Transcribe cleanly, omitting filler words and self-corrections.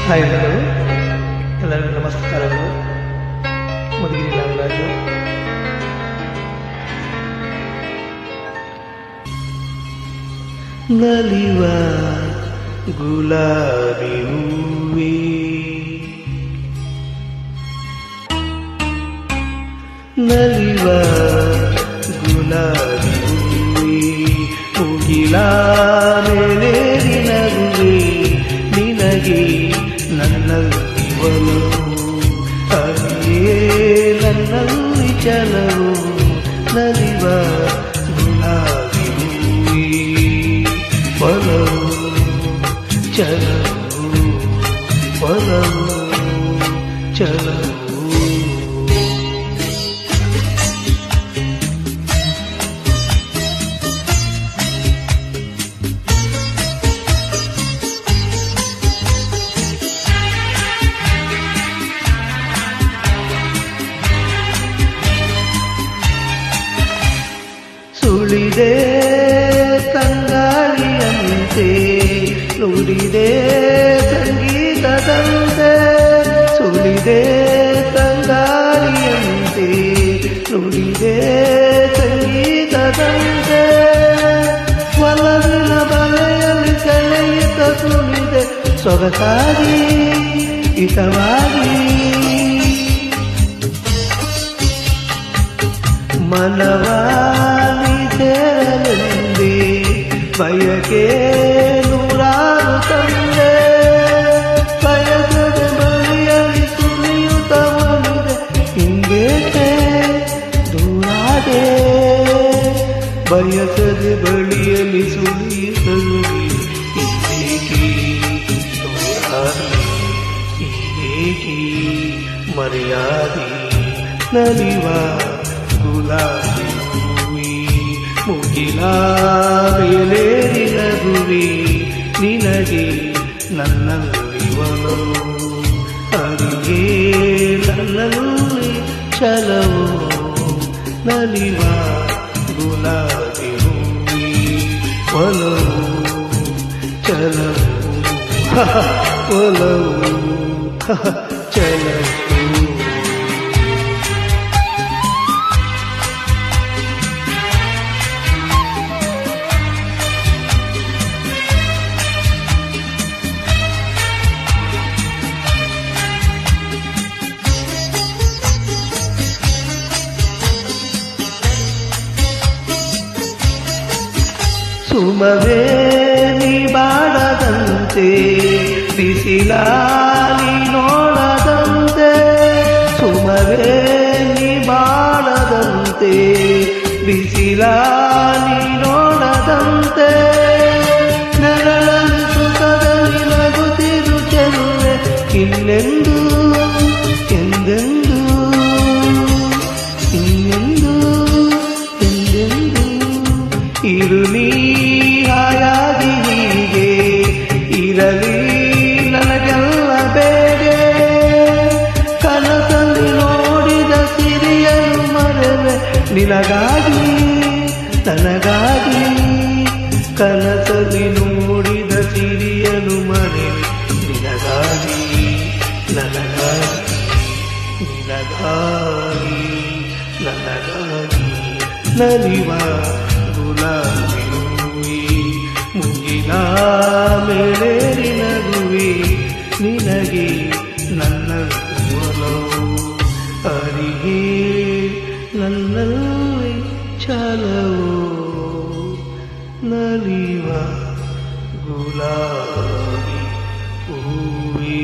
Hi hello ಎಲ್ಲರಿಗೂ ನಮಸ್ಕಾರಗಳು. ಮಧುಗಿರಿ ನಾಗರಾಜು. ನಲಿವ ಗುಲಾಬಿ ಹೂವೇ, ನಲಿವ ಗುಲಾಬಿ ಹೂವೇ, ಮುಗಿಲ ಮೇಲೇರಿ ನಗುವೆ ನಿನಗೆ ನನ್ನಲ್ಲಿ ಒಲವು, ಅರಿಯೇ ನನ್ನಲ್ಲಿ ಚಲವು. ನಲಿವ ಗುಲಾಬಿ ಹೂವೇ, ಒಲವು ಚಲವು, ಒಲವು ಚಲವು. ಸುಳಿದೆ ತಂಗಾಳಿಯಂತೆ, ನುಡಿದೆ ಸಂಗೀತದಂತೆ. ಸುಳಿದೆ ತಂಗಾಳಿಯಂತೆ, ನುಡಿದೆ ಸಂಗೀತದಂತೆ. ಒಲವಿನ ಬಲೆಯಲ್ಲಿ ಸೆಳೆಯುತ್ತ ಸುಳಿದೆ ಸೊಗಸಾಗಿ ಹಿತವಾಗಿ. ಮನವಾನಿ ಸೇರಲೆಂದೇ ಬಯಕೆ ನೂರಾರು ತಂದೆ. ಬಯಸದ ಬಳಿಯಲ್ಲಿ ಸುಳಿಯುತ್ತ ಒಲಿದೆ ಹಿಂಗೇಕೆ ದೂರಾದೆ. ಬಯಸದ ಬಳಿಯಲ್ಲಿ ಸುಳಿಯುತ್ತಲೇ ಹಿಂಗೇಕೆ ದೂರಾದೆ. ಹಿಂಗೇಕೆ ಮರ್ಯಾದೆ. ನಲಿವ ಗುಲಾಬಿ ಹೂವೇ, ಮುಗಿಲ ಮೇಲೇರಿ ನಗುವೆ ನಿನಗೆ ನನ್ನಲ್ಲಿ ಒಲವು, ಅರಿಯೇ ನನ್ನಲ್ಲಿ ಚಲವು. ನಲಿವ ಗುಲಾಬಿ ಹೂವೇ, ಒಲವು ಚಲವು, ಒಲವು ಚಲವು. ಸುಮವೇ ನೀ ಬಾಡದಂತೆ, ಬಿಸಿಲಾಲಿ ನೋಡದಂತೆ. ಸುಮವೇ ನೀ ಬಾಡದಂತೆ, ಬಿಸಿಲಾಲಿ ನೋಡದಂತೆ. ನೆರಳಲ್ಲಿ ಸುಖದಲ್ಲಿ ನಗುತ್ತಿರು ಚೆಲುವೆ ಇನ್ನೆಂದು ಎಂದೆಂದು, ಇನ್ನೆಂದು ಎಂದೆಂದು. ಇರು ನೀ ಹಾಯಾಗಿ ಹೀಗೆ ಇರಲಿ ನನಗೆಲ್ಲ ಬೇರೆ. ಕನಸಲ್ಲಿ ನೋಡಿದ ಸಿರಿಯನು ಮರೆವೆ ನಿನಗಾಗಿ ನನಗಾಗಿ. ಕನಸಲ್ಲಿ ನೋಡಿದ ಸಿರಿಯನು ಮರೆವೆ ನಿನಗಾಗಿ ನನಗಾಗಿ, ನಿನಗಾಗಿ ನನಗಾಗಿ. ನಲಿವ ಗುಲಾಬಿ ಹೂವೇ, ಮುಗಿಲ ಮೇಲೇರಿ ನಗುವೆ ನಿನಗೆ ನನ್ನಲ್ಲಿ ಒಲವು, ಅರಿಯೇ ನನ್ನಲ್ಲಿ ಚಲವು. ನಲಿವ ಗುಲಾಬಿ ಹೂವೇ.